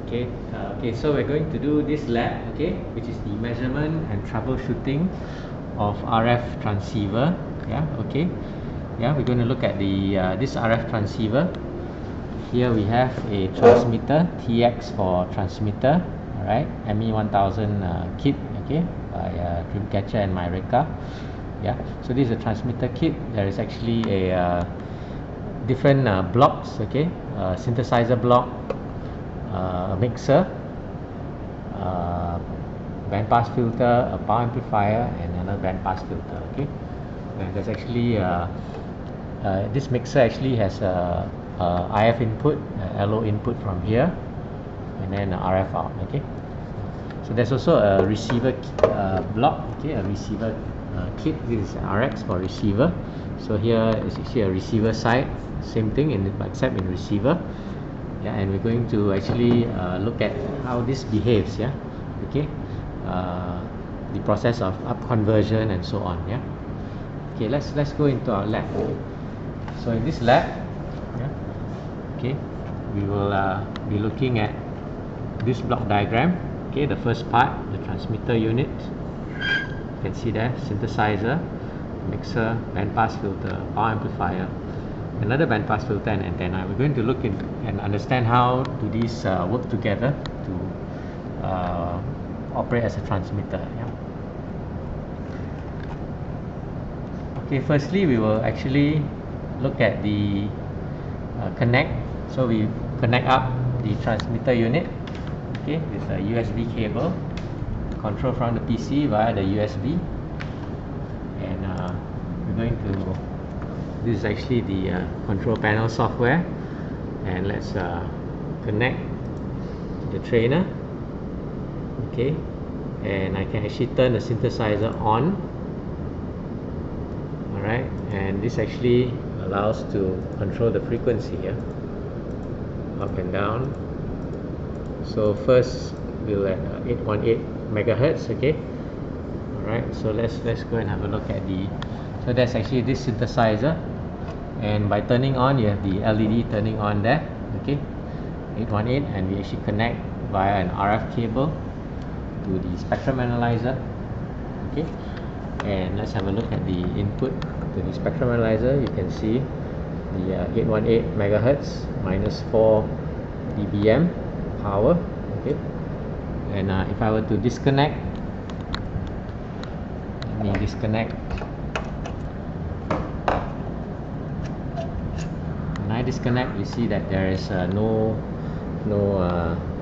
Okay, so we're going to do this lab, okay, which is the measurement and troubleshooting of RF transceiver. We're going to look at the this RF transceiver. Here we have a transmitter, TX for transmitter, alright, ME1000 kit, okay, by Dreamcatcher and Myreka. So this is a transmitter kit. There is actually a different blocks, okay, synthesizer block, a mixer, bandpass filter, a power amplifier, and another bandpass filter. Okay, and there's actually this mixer actually has a IF input, LO input from here, and then a RF out. Okay, so there's also a receiver block. Okay, a receiver kit. This is RX for receiver. So here is actually a receiver side, same thing except in receiver. And we're going to actually look at how this behaves. Okay, the process of up conversion and so on. Okay, let's go into our lab. So in this lab, okay, we will be looking at this block diagram. Okay, the first part, the transmitter unit. You can see there, synthesizer, mixer, bandpass filter, power amplifier, another bandpass filter, and antenna. We're going to look in and understand how do these work together to operate as a transmitter. Okay, firstly we will actually look at the connect. So we connect up the transmitter unit, okay, with a USB cable, control from the PC via the USB, and we're going to, this is actually the control panel software, and let's connect to the trainer. Okay, and I can actually turn the synthesizer on. Alright, and this actually allows to control the frequency here, up and down. So first we'll at 818 megahertz. Okay, alright, so let's go and have a look at the, so that's actually this synthesizer, and by turning on, you have the LED turning on there. Okay, 818, and we actually connect via an RF cable to the spectrum analyzer. Okay, and let's have a look at the input to the spectrum analyzer. You can see the 818 megahertz minus 4 dBm power. Okay, and if I were to disconnect, let me disconnect. When I disconnect, you see that there is no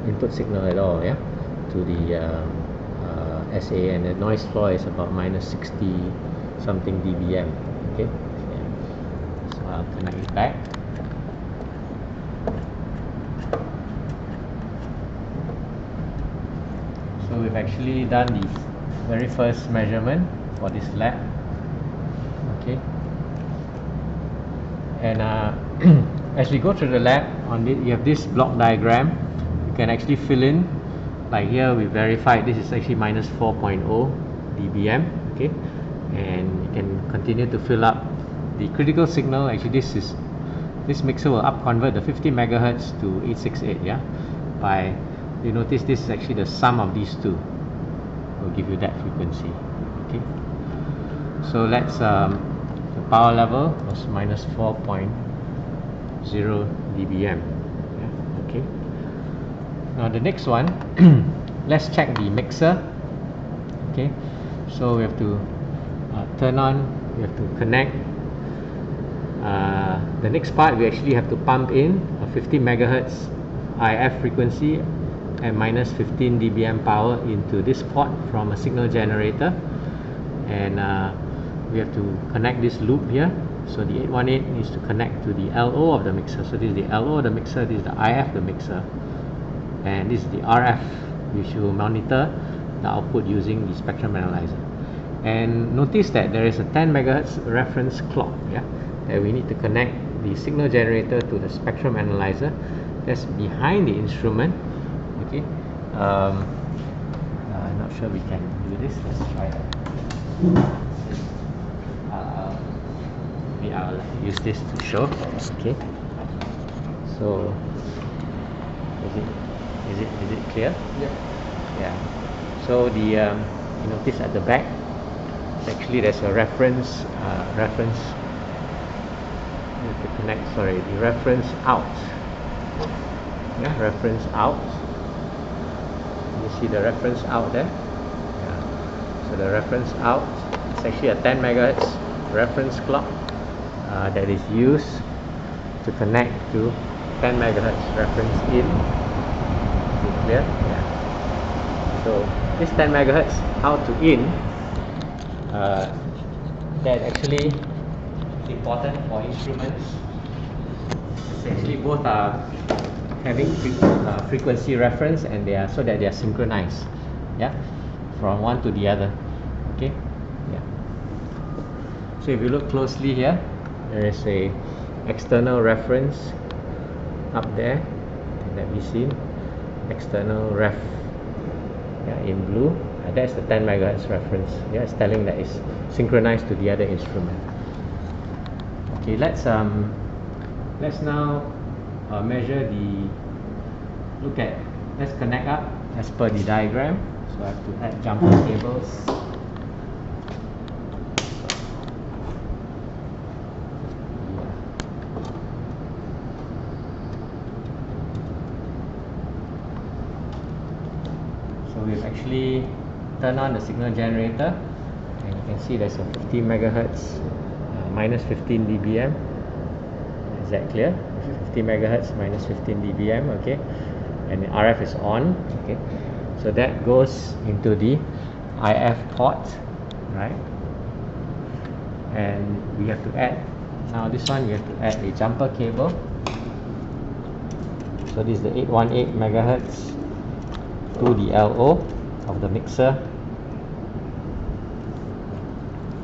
input signal at all, to the SA, and the noise floor is about minus 60 something dBm. Okay, so I'll connect it back. So we've actually done the very first measurement for this lab. Okay, and as we go through the lab, on it you have this block diagram. You can actually fill in, like here we verified this is actually minus 4.0 dBm. Okay, and you can continue to fill up the critical signal. Actually this mixer will up convert the 50 megahertz to 868. By, you notice this is actually the sum of these two will give you that frequency. Okay, so let's the power level was minus 4.0 dBm. Okay, now the next one, let's check the mixer. Okay, so we have to turn on, we have to connect. The next part, we actually have to pump in a 50 megahertz IF frequency and minus 15 dBm power into this port from a signal generator, and we have to connect this loop here. So the 818 needs to connect to the LO of the mixer. So this is the LO of the mixer, this is the IF of the mixer, and this is the RF, which will monitor the output using the spectrum analyzer. And notice that there is a 10 megahertz reference clock, that we need to connect the signal generator to the spectrum analyzer that's behind the instrument. Okay, I'm not sure we can do this. Let's try that. Maybe I'll use this to show. Okay, so Is it clear? Yeah. Yeah. So the you notice at the back, actually there's a reference to connect. Sorry, the reference out. Yeah, reference out. You see the reference out there? Yeah. So the reference out is actually a 10 megahertz reference clock that is used to connect to 10 megahertz reference in. Is it clear? Yeah. So this 10 megahertz out to in, that actually is important for instruments. It's actually both are having frequency reference, and they are so that they are synchronized, yeah, from one to the other. Okay, yeah. So if you look closely here, there is a external reference up there that we see, external ref, yeah, in blue. That's the 10 megahertz reference. Yeah, it's telling that it's synchronized to the other instrument. Okay, let's now measure let's connect up as per the diagram. So I have to add jumper cables. So we've actually turned on the signal generator, and you can see there's a 50 megahertz minus 15 dBm. Is that clear? 50 megahertz minus 15 dBm. Okay, and the RF is on. Okay, so that goes into the IF port, right? And we have to add, now this one we have to add a jumper cable. So this is the 818 megahertz to the LO of the mixer,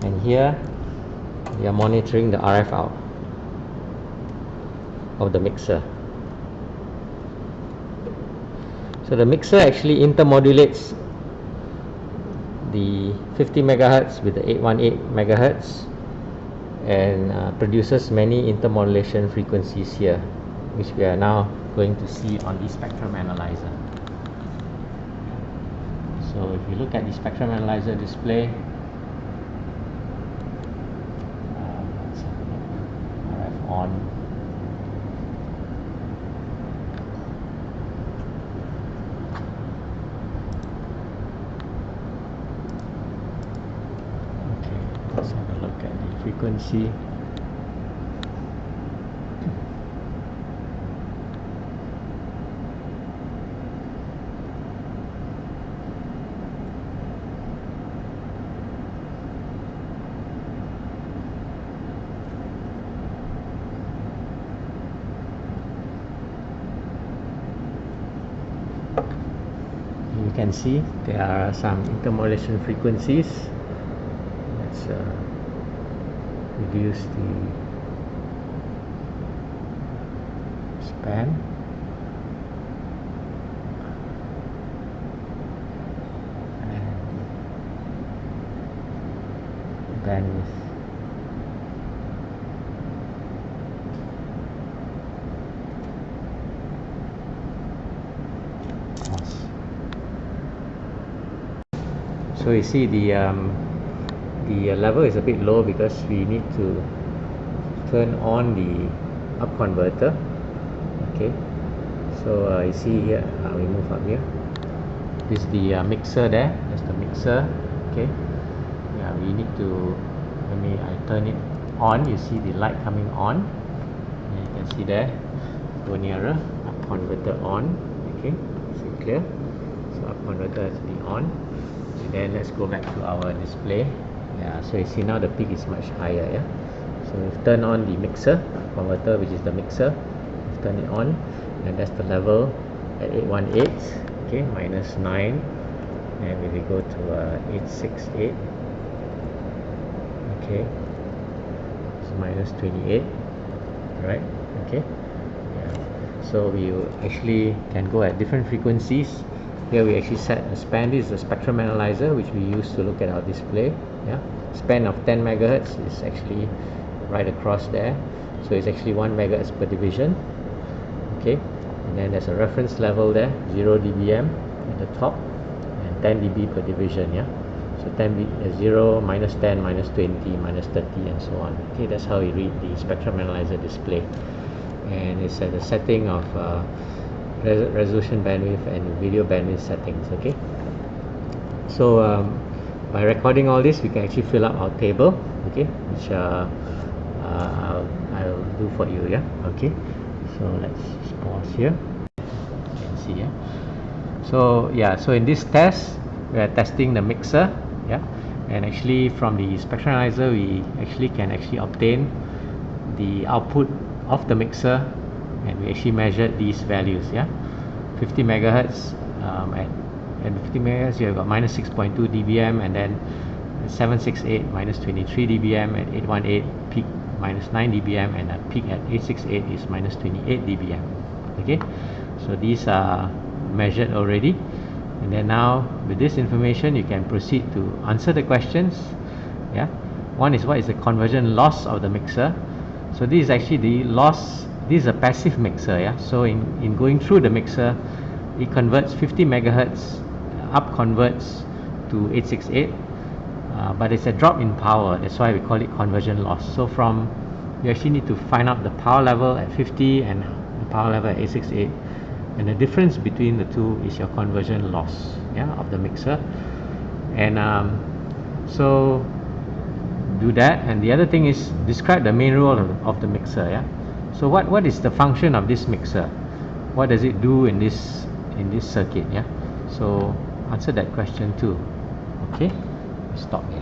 and here we are monitoring the RF out of the mixer. So the mixer actually intermodulates the 50 megahertz with the 818 megahertz and produces many intermodulation frequencies here, which we are now going to see on the spectrum analyzer. So if you look at the spectrum analyzer display, let's have a look. RF on. Okay, let's have a look at the frequency. You can see there are some intermodulation frequencies. Let's reduce the span. And bandwidth. So you see the level is a bit low because we need to turn on the up converter. Okay, so you see here, we move up here. This is the mixer there. That's the mixer. Okay, yeah, we need to. I turn it on. You see the light coming on. And you can see there. Go nearer. Up converter on. Okay, is it clear? So up converter has to be on. Then let's go back to our display. Yeah, so you see now the peak is much higher. Yeah, so we've turned on the mixer converter, which is the mixer. We've turned it on, and that's the level at 818. Okay, minus 9, and we will go to 868. Okay, so minus 28. Right? Okay. Yeah. So we actually can go at different frequencies. Here we actually set a span. This is a spectrum analyzer which we use to look at our display. Yeah, span of 10 megahertz is actually right across there. So it's actually 1 megahertz per division. Okay, and then there's a reference level there, 0 dBm at the top, and 10 dB per division. Yeah, so 0, minus 10, minus 20, minus 30, and so on. Okay, that's how you read the spectrum analyzer display, and it's at the setting of resolution bandwidth and video bandwidth settings. Okay, so by recording all this, we can actually fill up our table, okay, which I'll do for you. Yeah, okay, so let's just pause here. You can see, yeah. So yeah, so in this test, we are testing the mixer, yeah, and actually from the spectrum analyzer, we can obtain the output of the mixer, and we actually measured these values. Yeah, 50 megahertz at 50 megahertz you have got minus 6.2 dBm, and then 768 minus 23 dBm, at 818 peak minus 9 dBm, and a peak at 868 is minus 28 dBm. Okay, so these are measured already, and then now with this information you can proceed to answer the questions. Yeah, one is, what is the conversion loss of the mixer? So this is actually the loss. This is a passive mixer. Yeah, so in going through the mixer, it converts 50 megahertz up converts to 868, but it's a drop in power, that's why we call it conversion loss. So you actually need to find out the power level at 50 and the power level at 868, and the difference between the two is your conversion loss, yeah, of the mixer. And so do that, and the other thing is describe the main role of the mixer. Yeah, so what is the function of this mixer? What does it do in this circuit? Yeah, so answer that question too. Okay, stop here.